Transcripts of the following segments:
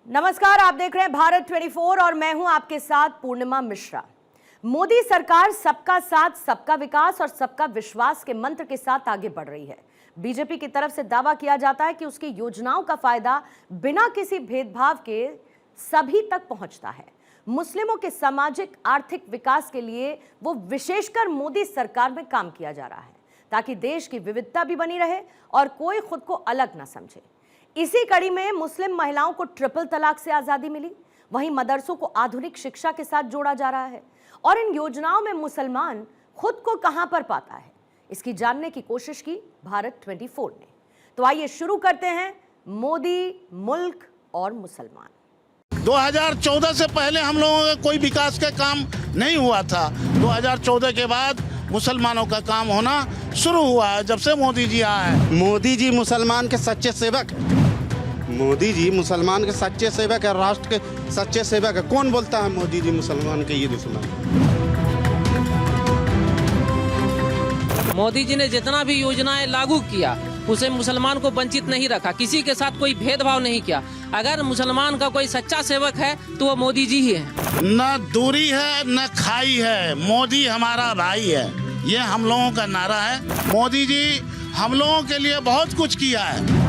नमस्कार, आप देख रहे हैं भारत 24 और मैं हूं आपके साथ पूर्णिमा मिश्रा। मोदी सरकार सबका साथ, सबका विकास और सबका विश्वास के मंत्र के साथ आगे बढ़ रही है। बीजेपी की तरफ से दावा किया जाता है कि उसकी योजनाओं का फायदा बिना किसी भेदभाव के सभी तक पहुंचता है। मुस्लिमों के सामाजिक आर्थिक विकास के लिए वो विशेषकर मोदी सरकार में काम किया जा रहा है ताकि देश की विविधता भी बनी रहे और कोई खुद को अलग ना समझे। इसी कड़ी में मुस्लिम महिलाओं को ट्रिपल तलाक से आजादी मिली, वहीं मदरसों को आधुनिक शिक्षा के साथ जोड़ा जा रहा है। और इन योजनाओं में मुसलमान खुद को कहां पर पाता है, इसकी जानने की कोशिश की भारत 24 ने। तो आइए शुरू करते हैं मोदी, मुल्क और मुसलमान। 2014 से पहले हम लोगों का कोई विकास का काम नहीं हुआ था। 2014 के बाद मुसलमानों का काम होना शुरू हुआ है जब से मोदी जी आए हैं। मोदी जी मुसलमान के सच्चे सेवक हैं। मोदी जी मुसलमान के सच्चे सेवक है, राष्ट्र के सच्चे सेवक है। कौन बोलता है मोदी जी मुसलमान के ये दुश्मन? मोदी जी ने जितना भी योजनाएं लागू किया उसे मुसलमान को वंचित नहीं रखा, किसी के साथ कोई भेदभाव नहीं किया। अगर मुसलमान का कोई सच्चा सेवक है तो वो मोदी जी ही है। न दूरी है न खाई है, मोदी हमारा भाई है, ये हम लोगों का नारा है। मोदी जी हम लोगों के लिए बहुत कुछ किया है।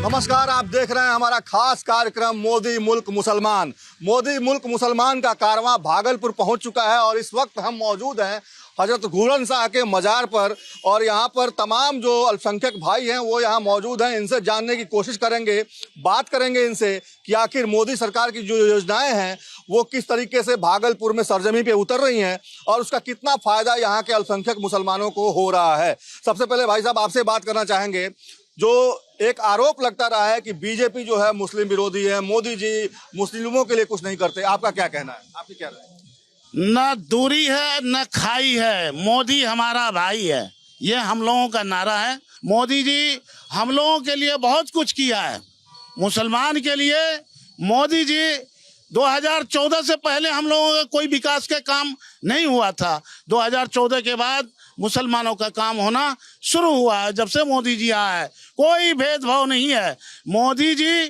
नमस्कार, आप देख रहे हैं हमारा खास कार्यक्रम मोदी मुल्क मुसलमान। मोदी मुल्क मुसलमान का कारवां भागलपुर पहुंच चुका है और इस वक्त हम मौजूद हैं हजरत घूरन शाह के मजार पर। और यहाँ पर तमाम जो अल्पसंख्यक भाई हैं वो यहाँ मौजूद हैं। इनसे जानने की कोशिश करेंगे, बात करेंगे इनसे कि आखिर मोदी सरकार की जो योजनाएं हैं वो किस तरीके से भागलपुर में सरजमी पे उतर रही हैं और उसका कितना फायदा यहाँ के अल्पसंख्यक मुसलमानों को हो रहा है। सबसे पहले भाई साहब आपसे बात करना चाहेंगे, जो एक आरोप लगता रहा है कि बीजेपी जो है मुस्लिम विरोधी है, मोदी जी मुस्लिमों के लिए कुछ नहीं करते, आपका क्या कहना है? आपकी क्या राय है? न दूरी है न खाई है, मोदी हमारा भाई है, ये हम लोगों का नारा है। मोदी जी हम लोगों के लिए बहुत कुछ किया है। मुसलमान के लिए मोदी जी 2014 से पहले हम लोगों का कोई विकास का काम नहीं हुआ था। 2014 के बाद मुसलमानों का काम होना शुरू हुआ है जब से मोदी जी आए हैं। कोई भेदभाव नहीं है। मोदी जी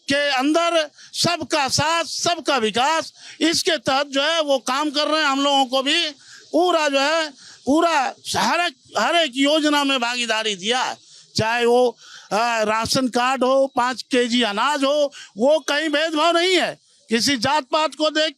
के अंदर सबका साथ, सबका विकास, इसके तहत जो है वो काम कर रहे हैं। हम लोगों को भी पूरा जो है हर एक योजना में भागीदारी दिया है, चाहे वो राशन कार्ड हो, 5 केजी अनाज हो, वो कहीं भेदभाव नहीं है। किसी जात पात को देख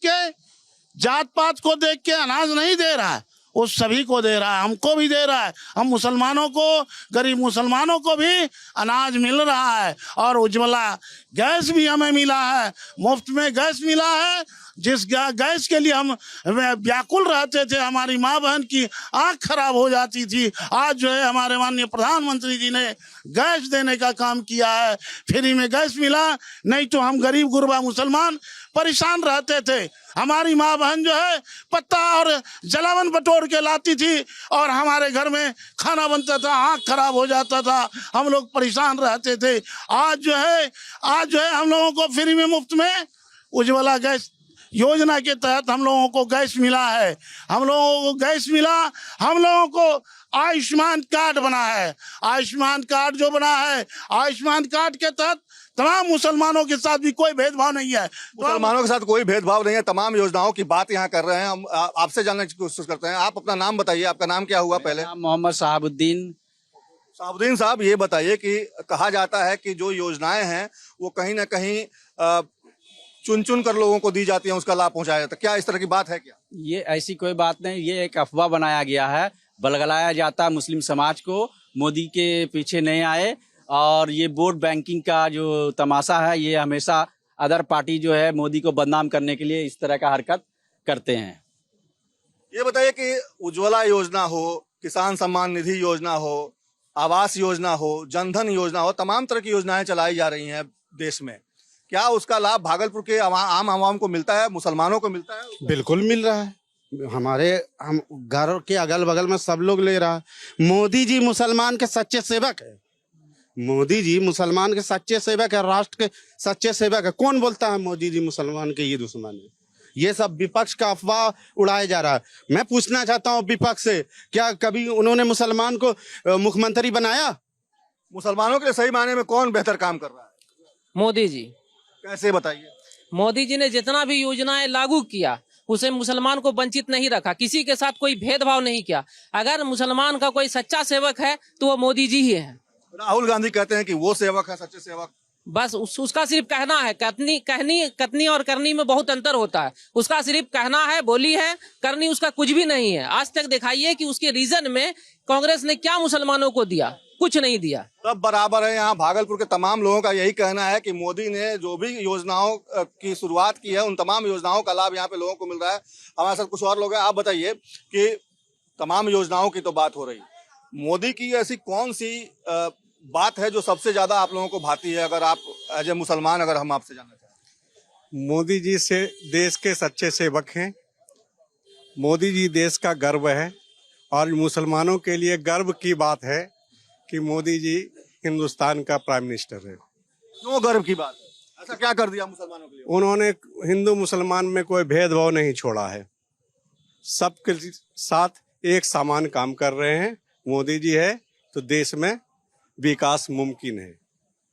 के अनाज नहीं दे रहा है, वो सभी को दे रहा है, हमको भी दे रहा है। हम मुसलमानों को, गरीब मुसलमानों को भी अनाज मिल रहा है। और उज्ज्वला गैस भी हमें मिला है, मुफ्त में गैस मिला है, जिस गैस के लिए हम व्याकुल रहते थे, हमारी माँ बहन की आंख खराब हो जाती थी। आज जो है हमारे माननीय प्रधानमंत्री जी ने गैस देने का काम किया है, फ्री में गैस मिला। नहीं तो हम गरीब गुरबा मुसलमान परेशान रहते थे। हमारी माँ बहन जो है पत्ता और जलावन बटोर के लाती थी और हमारे घर में खाना बनता था, आँख खराब हो जाता था, हम लोग परेशान रहते थे। आज जो है हम लोगों को फ्री में मुफ्त में उज्ज्वला गैस योजना के तहत हम लोगों को गैस मिला है। हम लोगों को गैस मिला, हम लोगों को आयुष्मान कार्ड बना है। आयुष्मान कार्ड जो बना है, आयुष्मान कार्ड के तहत तमाम मुसलमानों के साथ भी कोई भेदभाव नहीं है। मुसलमानों के साथ कोई भेदभाव नहीं है, तमाम योजनाओं की बात यहाँ कर रहे हैं। हम आपसे जानने की कोशिश करते हैं। आप अपना नाम बताइए, आपका नाम क्या हुआ पहले? मोहम्मद साहबुद्दीन साहब, ये बताइए कि कहा जाता है कि जो योजनाएं हैं वो कहीं ना कहीं चुन चुन कर लोगों को दी जाती हैं, उसका लाभ पहुंचाया जाता है। क्या इस तरह की बात है क्या? ये ऐसी कोई बात नहीं, ये एक अफवाह बनाया गया है, बलगलाया जाता है मुस्लिम समाज को, मोदी के पीछे नहीं आए। और ये वोट बैंकिंग का जो तमाशा है, ये हमेशा अदर पार्टी जो है मोदी को बदनाम करने के लिए इस तरह का हरकत करते हैं। ये बताइए कि उज्ज्वला योजना हो, किसान सम्मान निधि योजना हो, आवास योजना हो, जनधन योजना हो, तमाम तरह की योजनाएं चलाई जा रही हैं देश में। क्या उसका लाभ भागलपुर के आम आवाम को मिलता है, मुसलमानों को मिलता है? बिल्कुल मिल रहा है। हम घर के अगल बगल में सब लोग ले रहा है। मोदी जी मुसलमान के सच्चे सेवक है। मोदी जी मुसलमान के सच्चे सेवक है, राष्ट्र के सच्चे सेवक है। कौन बोलता है मोदी जी मुसलमान के ये दुश्मन है? ये सब विपक्ष का अफवाह उड़ाया जा रहा है। मैं पूछना चाहता हूँ विपक्ष से, क्या कभी उन्होंने मुसलमान को मुख्यमंत्री बनाया? मुसलमानों के लिए सही मायने में कौन बेहतर काम कर रहा है? मोदी जी। कैसे बताइए? मोदी जी ने जितना भी योजनाएं लागू किया उसे मुसलमान को वंचित नहीं रखा, किसी के साथ कोई भेदभाव नहीं किया। अगर मुसलमान का कोई सच्चा सेवक है तो वो मोदी जी ही है। राहुल गांधी कहते हैं कि वो सेवक है सच्चे सेवक। बस उसका सिर्फ कहना है, कथनी और करनी में बहुत अंतर होता है। उसका सिर्फ कहना है, बोली है, करनी उसका कुछ भी नहीं है। आज तक दिखाइए कि उसके रीजन में कांग्रेस ने क्या मुसलमानों को दिया, कुछ नहीं दिया। सब बराबर है। यहाँ भागलपुर के तमाम लोगों का यही कहना है कि मोदी ने जो भी योजनाओं की शुरुआत की है उन तमाम योजनाओं का लाभ यहाँ पे लोगों को मिल रहा है। हमारे साथ कुछ और लोग हैं। आप बताइए कि तमाम योजनाओं की तो बात हो रही, मोदी की ऐसी कौन सी बात है जो सबसे ज्यादा आप लोगों को भाती है? अगर आप एज ए मुसलमान अगर हम आपसे जानना चाहें। मोदी जी से देश के सच्चे सेवक हैं। मोदी जी देश का गर्व है और मुसलमानों के लिए गर्व की बात है कि मोदी जी हिंदुस्तान का प्राइम मिनिस्टर है। क्यों गर्व की बात है? ऐसा क्या कर दिया मुसलमानों के लिए? उन्होंने हिंदू मुसलमान में कोई भेदभाव नहीं छोड़ा है। सबके साथ एक समान काम कर रहे हैं। मोदी जी है तो देश में विकास मुमकिन है,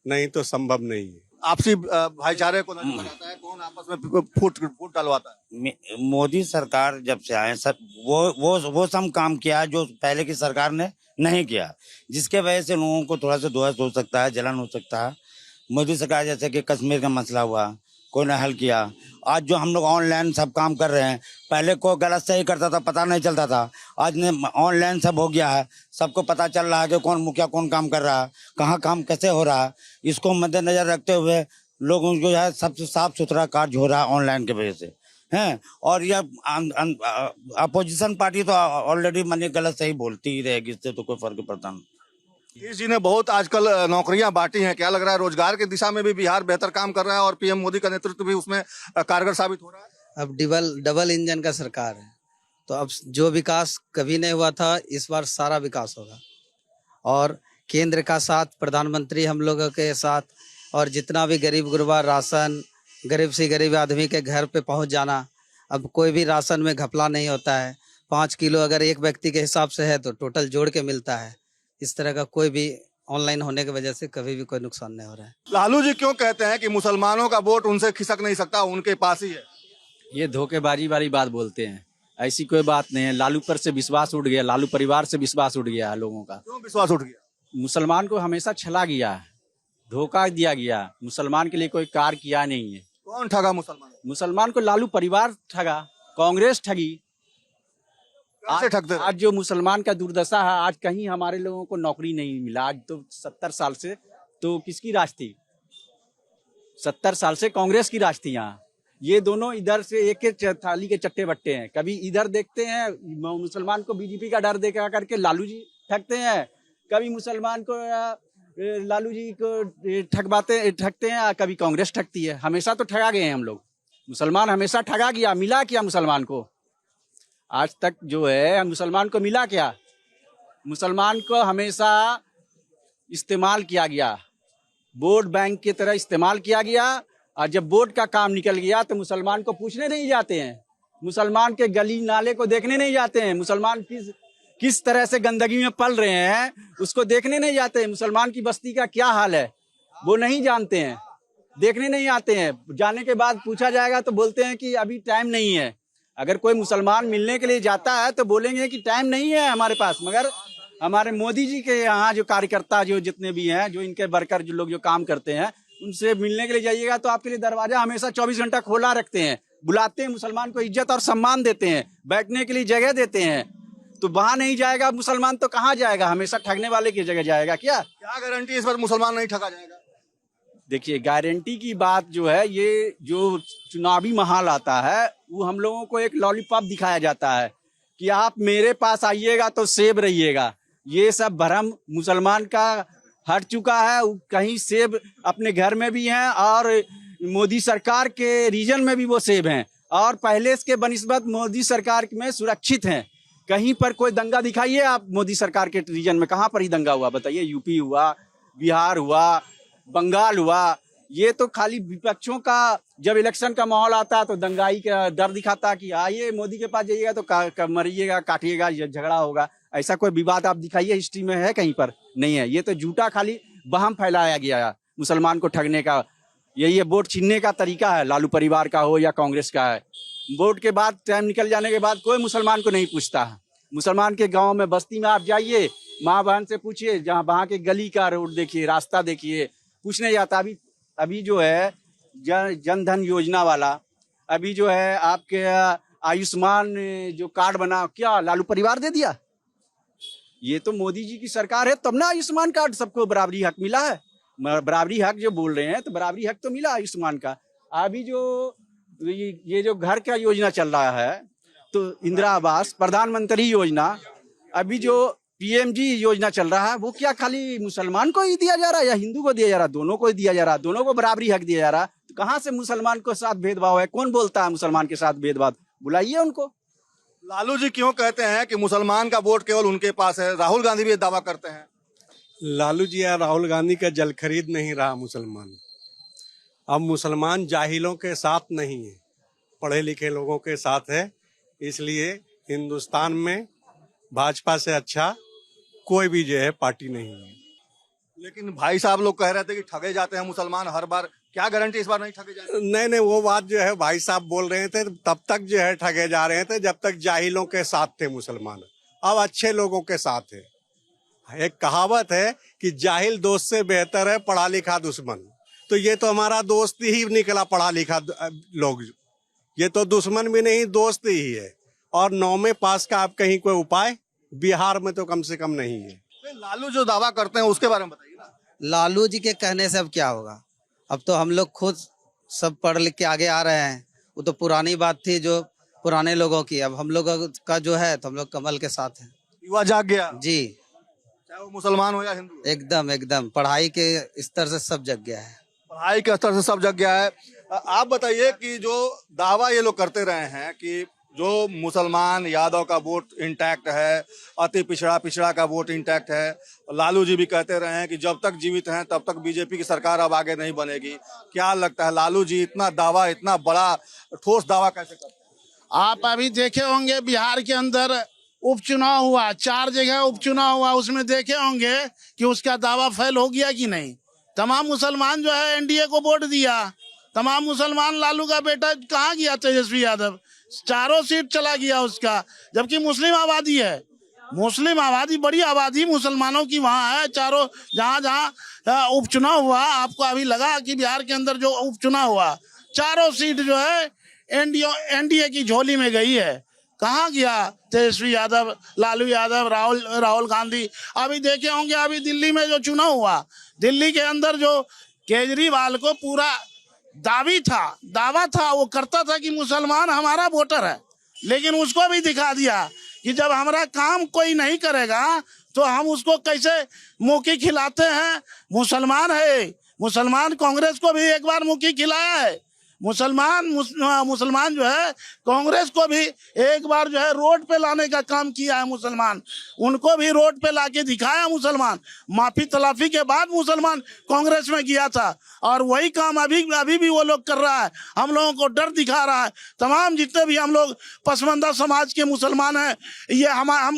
नहीं तो संभव नहीं है। आपसी भाईचारे को नजर आता है, कौन आपस में फूट डलवाता है? मोदी सरकार जब से आए सब वो सब काम किया जो पहले की सरकार ने नहीं किया, जिसके वजह से लोगों को थोड़ा सा दोष हो सकता है, जलन हो सकता है। मोदी सरकार जैसे कि कश्मीर का मसला हुआ, कोई ने हल किया। आज जो हम लोग ऑनलाइन सब काम कर रहे हैं, पहले कोई गलत सही करता था, पता नहीं चलता था। आज ने ऑनलाइन सब हो गया है, सबको पता चल रहा है कि कौन मुखिया कौन काम कर रहा है, कहाँ काम कैसे हो रहा है। इसको मद्देनजर रखते हुए लोगों को जो है सबसे साफ सुथरा कार्य हो रहा है ऑनलाइन के वजह से हैं। और यह अपोजिशन पार्टी तो ऑलरेडी माने गलत सही बोलती ही रहेगी, इससे तो कोई फर्क पड़ता नहीं। नीतीश जी ने बहुत आजकल नौकरियां बांटी हैं, क्या लग रहा है रोजगार की दिशा में भी बिहार बेहतर काम कर रहा है और पीएम मोदी का नेतृत्व भी उसमें कारगर साबित हो रहा है? अब डबल इंजन का सरकार है, तो अब जो विकास कभी नहीं हुआ था इस बार सारा विकास होगा। और केंद्र का साथ, प्रधानमंत्री हम लोगों के साथ, और जितना भी गरीब गुरबा राशन, गरीब से गरीब आदमी के घर पे पहुंच जाना। अब कोई भी राशन में घपला नहीं होता है। 5 किलो अगर एक व्यक्ति के हिसाब से है तो टोटल जोड़ के मिलता है। इस तरह का कोई भी ऑनलाइन होने की वजह से कभी भी कोई नुकसान नहीं हो रहा है। लालू जी क्यों कहते हैं कि मुसलमानों का वोट उनसे खिसक नहीं सकता, उनके पास ही है? ये धोखेबाजी वाली बात बोलते हैं, ऐसी कोई बात नहीं है। लालू पर से विश्वास उठ गया, लालू परिवार से विश्वास उठ गया है लोगों का। क्यों विश्वास उठ गया? मुसलमान को हमेशा छला गया है, धोखा दिया गया। मुसलमान के लिए कोई कार्य किया नहीं है। कौन ठगा मुसलमान? मुसलमान को लालू परिवार ठगा, कांग्रेस ठगी। कैसे ठगते? आज जो मुसलमान का दुर्दशा है, आज कहीं हमारे लोगों को नौकरी नहीं मिला। आज तो 70 साल से तो किसकी राज थी? 70 साल से कांग्रेस की राज थी यहाँ। ये दोनों इधर से एक एक थाली के चट्टे बट्टे हैं। कभी इधर देखते हैं मुसलमान को बीजेपी का डर देखा करके लालू जी ठगते हैं, कभी मुसलमान को लालू जी को ठगते हैं, कभी कांग्रेस ठगती है। हमेशा तो ठगा गए हैं हम लोग। मुसलमान हमेशा ठगा गया, मिला क्या मुसलमान को? आज तक जो है मुसलमान को मिला क्या? मुसलमान को हमेशा इस्तेमाल किया गया, वोट बैंक की तरह इस्तेमाल किया गया। और जब वोट का काम निकल गया तो मुसलमान को पूछने नहीं जाते हैं, मुसलमान के गली नाले को देखने नहीं जाते हैं, मुसलमान किस तरह से गंदगी में पल रहे हैं उसको देखने नहीं जाते हैं। मुसलमान की बस्ती का क्या हाल है वो नहीं जानते हैं, देखने नहीं आते हैं। जाने के बाद पूछा जाएगा तो बोलते हैं कि अभी टाइम नहीं है। अगर कोई मुसलमान मिलने के लिए जाता है तो बोलेंगे कि टाइम नहीं है हमारे पास। मगर हमारे मोदी जी के यहाँ जो कार्यकर्ता जो जितने भी हैं, जो इनके वर्कर जो लोग जो काम करते हैं, उनसे मिलने के लिए जाइएगा तो आपके लिए दरवाजा हमेशा 24 घंटा खोला रखते हैं, बुलाते हैं, मुसलमान को इज्जत और सम्मान देते हैं, बैठने के लिए जगह देते हैं। तो वहां नहीं जाएगा मुसलमान तो कहाँ जाएगा? हमेशा ठगने वाले की जगह जाएगा। क्या गारंटी इस बार मुसलमान नहीं ठगा जाएगा? देखिए, गारंटी की बात जो है, ये जो चुनावी माहौल आता है वो हम लोगों को एक लॉलीपॉप दिखाया जाता है कि आप मेरे पास आइएगा तो सेब रहिएगा। ये सब भ्रम मुसलमान का हट चुका है। कहीं सेब अपने घर में भी हैं और मोदी सरकार के रीजन में भी वो सेब हैं, और पहले के बनिस्बत मोदी सरकार में सुरक्षित हैं। कहीं पर कोई दंगा दिखाइए आप मोदी सरकार के रीजन में, कहाँ पर ही दंगा हुआ बताइए? यूपी हुआ, बिहार हुआ, बंगाल हुआ। ये तो खाली विपक्षों का जब इलेक्शन का माहौल आता है तो दंगाई का डर दिखाता कि आइए मोदी के पास जाइएगा तो मरिएगा, काटिएगा, झगड़ा होगा। ऐसा कोई विवाद आप दिखाइए हिस्ट्री में है? कहीं पर नहीं है। ये तो झूठा खाली वहम फैलाया गया है मुसलमान को ठगने का। ये वोट छीनने का तरीका है, लालू परिवार का हो या कांग्रेस का है। वोट के बाद टाइम निकल जाने के बाद कोई मुसलमान को नहीं पूछता है। मुसलमान के गांव में बस्ती में आप जाइए, माँ बहन से पूछिए, जहाँ वहाँ के गली का रोड देखिए, रास्ता देखिए, पूछने जाता। अभी जो है जन धन योजना वाला, अभी जो है आपके आयुष्मान जो कार्ड बना, क्या लालू परिवार दे दिया? ये तो मोदी जी की सरकार है तब ना आयुष्मान कार्ड सबको बराबरी हक मिला है। बराबरी हक जो बोल रहे हैं तो बराबरी हक तो मिला आयुष्मान का। अभी जो ये जो घर का योजना चल रहा है, तो इंदिरा आवास, प्रधानमंत्री योजना, अभी जो पीएमजी योजना चल रहा है, वो क्या खाली मुसलमान को ही दिया जा रहा है या हिंदू को दिया जा रहा है? दोनों को ही दिया जा रहा है, दोनों को बराबरी हक दिया जा रहा है। तो कहाँ से मुसलमान के साथ भेदभाव है? कौन बोलता है मुसलमान के साथ भेदभाव? बुलाइए उनको। लालू जी क्यों कहते हैं कि मुसलमान का वोट केवल उनके पास है? राहुल गांधी भी ये दावा करते हैं। लालू जी या राहुल गांधी का जल खरीद नहीं रहा मुसलमान। अब मुसलमान जाहिलों के साथ नहीं है, पढ़े लिखे लोगों के साथ है। इसलिए हिंदुस्तान में भाजपा से अच्छा कोई भी जो है पार्टी नहीं है। लेकिन भाई साहब लोग कह रहे थे कि ठगे जाते हैं मुसलमान हर बार, क्या गारंटी इस बार नहीं ठगे जाएंगे? नहीं, वो बात जो है भाई साहब बोल रहे थे तब तक जो है ठगे जा रहे थे जब तक जाहिलों के साथ थे मुसलमान। अब अच्छे लोगों के साथ है। एक कहावत है कि जाहिल दोस्त से बेहतर है पढ़ा लिखा दुश्मन। तो ये तो हमारा दोस्त ही निकला, पढ़ा लिखा लोग। ये तो दुश्मन भी नहीं, दोस्त ही है। और 9वें पास का आप कहीं कोई उपाय बिहार में तो कम से कम नहीं है। लालू जो दावा करते हैं उसके बारे में बताइए ना। लालू जी के कहने से अब क्या होगा? अब तो हम लोग खुद सब पढ़ लिख के आगे आ रहे हैं। वो तो पुरानी बात थी जो पुराने लोगों की। अब हम लोगों का जो है तो हम लोग कमल के साथ हैं। युवा जाग गया जी, चाहे वो मुसलमान हो या हिंदू। एकदम एकदम पढ़ाई के स्तर से सब जग गया है। पढ़ाई के स्तर से सब जग गया है। आप बताइए कि जो दावा ये लोग करते रहे हैं कि जो मुसलमान यादव का वोट इंटैक्ट है, अति पिछड़ा का वोट इंटैक्ट है, लालू जी भी कहते रहे हैं कि जब तक जीवित हैं तब तक बीजेपी की सरकार अब आगे नहीं बनेगी। क्या लगता है लालू जी इतना दावा, इतना बड़ा ठोस दावा कैसे करते हैं? आप अभी देखे होंगे बिहार के अंदर उपचुनाव हुआ, 4 जगह उपचुनाव हुआ, उसमें देखे होंगे कि उसका दावा फेल हो गया कि नहीं। तमाम मुसलमान जो है एनडीए को वोट दिया। तमाम मुसलमान लालू का बेटा कहाँ गया तेजस्वी यादव? 4 सीट चला गया उसका, जबकि मुस्लिम आबादी है। मुस्लिम आबादी, बड़ी आबादी मुसलमानों की वहाँ है। चारों जहाँ उपचुनाव हुआ, आपको अभी लगा कि बिहार के अंदर जो उपचुनाव हुआ 4 सीट जो है एनडीए की झोली में गई है। कहाँ गया तेजस्वी यादव, लालू यादव, राहुल गांधी? अभी देखे होंगे अभी दिल्ली में जो चुनाव हुआ, दिल्ली के अंदर जो केजरीवाल को पूरा दावा था, वो करता था कि मुसलमान हमारा वोटर है, लेकिन उसको भी दिखा दिया कि जब हमारा काम कोई नहीं करेगा तो हम उसको कैसे मुक्की खिलाते हैं। मुसलमान कांग्रेस को भी एक बार मुक्की खिलाया है। मुसलमान जो है कांग्रेस को भी एक बार जो है रोड पे लाने का काम किया है। मुसलमान उनको भी रोड पे लाके दिखाया। मुसलमान माफी तलाफी के बाद मुसलमान कांग्रेस में गया था, और वही काम अभी भी वो लोग कर रहा है। हम लोगों को डर दिखा रहा है। तमाम जितने भी हम लोग पसमानदा समाज के मुसलमान हैं, ये हम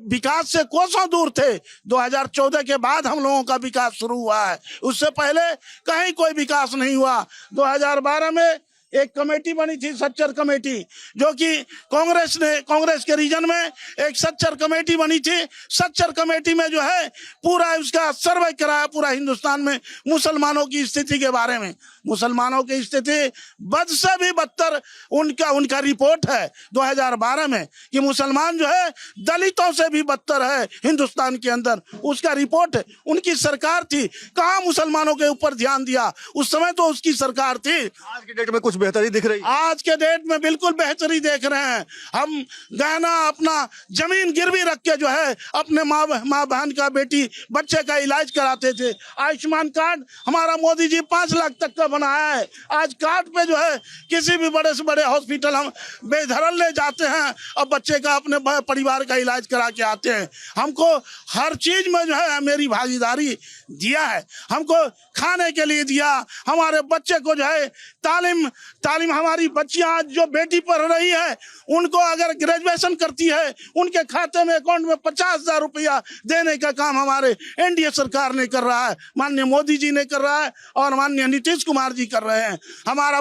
विकास से कोसों दूर थे। 2014 के बाद हम लोगों का विकास शुरू हुआ है, उससे पहले कहीं कोई विकास नहीं हुआ। 2012 में एक कमेटी बनी थी, सच्चर कमेटी, जो कि कांग्रेस के रीजन में एक सच्चर कमेटी बनी थी। सच्चर कमेटी में जो है पूरा उसका सर्वे कराया पूरा हिंदुस्तान में मुसलमानों की स्थिति के बारे में। मुसलमानों की स्थिति बद से भी बदतर उनका रिपोर्ट है 2012 में कि मुसलमान जो है दलितों से भी बदतर है हिंदुस्तान के अंदर। उसका रिपोर्ट है। उनकी सरकार थी, कहाँ मुसलमानों के ऊपर ध्यान दिया? उस समय तो उसकी सरकार थी। आज की डेट में कुछ बेहतरी दिख रही है? आज के डेट में बिल्कुल बेहतरी देख रहे हैं। हम गहना अपना जमीन गिरवी रख के जो है अपने माँ बहन का, बेटी बच्चे का इलाज कराते थे। आयुष्मान कार्ड हमारा मोदी जी 5 लाख तक का बनाया है। आज कार्ड पे जो है किसी भी बड़े से बड़े हॉस्पिटल हम बेधड़क ले जाते हैं और बच्चे का, अपने परिवार का इलाज करा के आते हैं। हमको हर चीज में जो है मेरी भागीदारी दिया है। हमको खाने के लिए दिया, हमारे बच्चे को जो है तालीम तालीम हमारी बच्चियां आज जो बेटी पढ़ रही है उनको अगर ग्रेजुएशन करती है उनके खाते में अकाउंट में 50,000 रुपया देने का काम हमारे एनडीए सरकार ने कर रहा है, माननीय मोदी जी ने कर रहा है और माननीय नीतीश कुमार जी कर रहे हैं। हमारा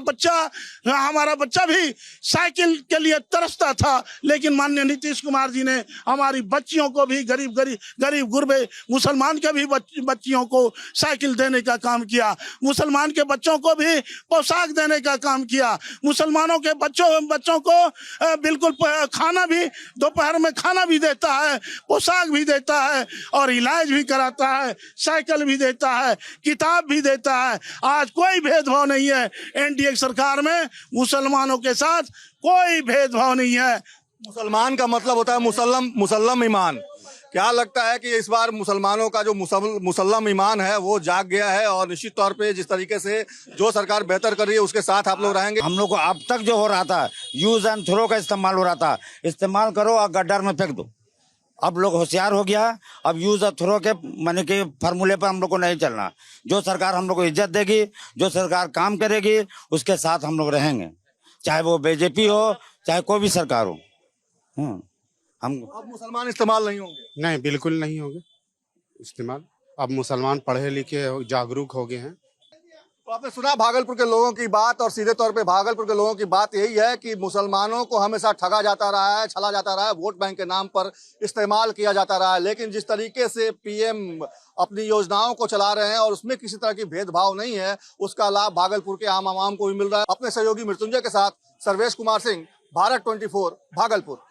बच्चा भी साइकिल के लिए तरसता था, लेकिन माननीय नीतीश कुमार जी ने हमारी बच्चियों को भी गरीब गुरबे मुसलमान के भी बच्चियों को साइकिल देने का काम किया, मुसलमान के बच्चों को भी पोशाक देने का काम किया, मुसलमानों के बच्चों को बिल्कुल खाना भी दोपहर में खाना भी देता है, पोशाक भी देता है और इलाज भी कराता है, साइकिल भी देता है, किताब भी देता है। आज कोई भेदभाव नहीं है एनडीए सरकार में, मुसलमानों के साथ कोई भेदभाव नहीं है। मुसलमान का मतलब होता है मुसल्लम ईमान। क्या लगता है कि इस बार मुसलमानों का जो मुसल्लम ईमान है वो जाग गया है और निश्चित तौर पे जिस तरीके से जो सरकार बेहतर कर रही है उसके साथ आप लोग रहेंगे? हम लोग को अब तक जो हो रहा था यूज एंड थ्रो का इस्तेमाल हो रहा था, इस्तेमाल करो और गड्ढर में फेंक दो। अब लोग होशियार हो गया, अब यूज और थ्रो के माने के फार्मूले पर हम लोग को नहीं चलना। जो सरकार हम लोग को इज्जत देगी, जो सरकार काम करेगी उसके साथ हम लोग रहेंगे, चाहे वो बीजेपी हो चाहे कोई भी सरकार हो। हम अब मुसलमान इस्तेमाल नहीं होंगे? नहीं, बिल्कुल नहीं होंगे इस्तेमाल। अब मुसलमान पढ़े लिखे जागरूक हो गए हैं। तो आपने सुना भागलपुर के लोगों की बात, और सीधे तौर पे भागलपुर के लोगों की बात यही है कि मुसलमानों को हमेशा ठगा जाता रहा है, छला जाता रहा है, वोट बैंक के नाम पर इस्तेमाल किया जाता रहा है। लेकिन जिस तरीके से पीएम अपनी योजनाओं को चला रहे हैं और उसमें किसी तरह की भेदभाव नहीं है, उसका लाभ भागलपुर के आम आवाम को भी मिल रहा है। अपने सहयोगी मृत्युंजय के साथ सर्वेश कुमार सिंह, भारत 24 भागलपुर।